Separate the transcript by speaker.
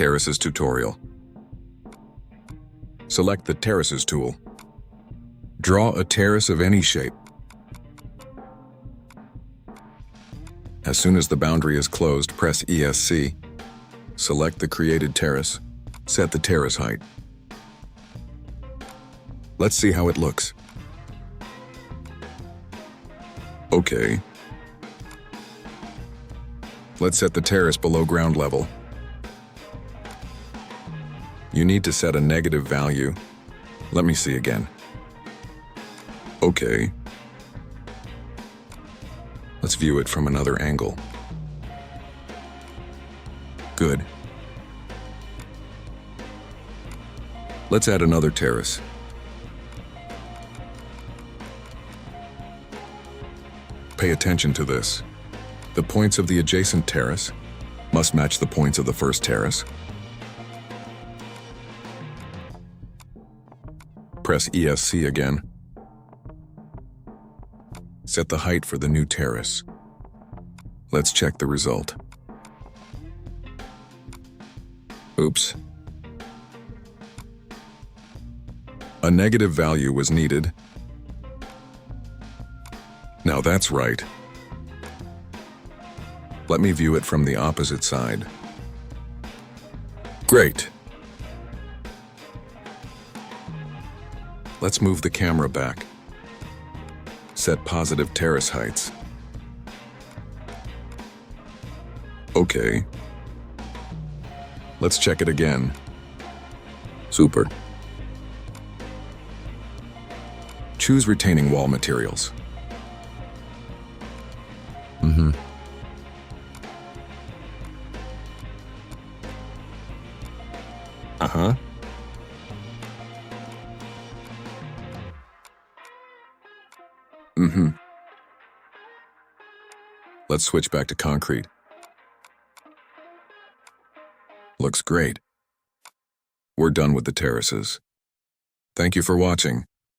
Speaker 1: Terraces tutorial. Select the Terraces tool. Draw a terrace of any shape. As soon as the boundary is closed, press ESC. Select the created terrace. Set the terrace height. Let's see how it looks. Okay. Let's set the terrace below ground level. You need to set a negative value. Let me see again. Okay. Let's view it from another angle. Good. Let's add another terrace. Pay attention to this. The points of the adjacent terrace must match the points of the first terrace. Press ESC again. Set the height for the new terrace. Let's check the result. Oops. A negative value was needed. Now that's right. Let me view it from the opposite side. Great. Let's move the camera back. Set positive terrace heights. Okay. Let's check it again. Super. Choose retaining wall materials. Uh-huh. Let's switch back to concrete. Looks great. We're done with the terraces. Thank you for watching.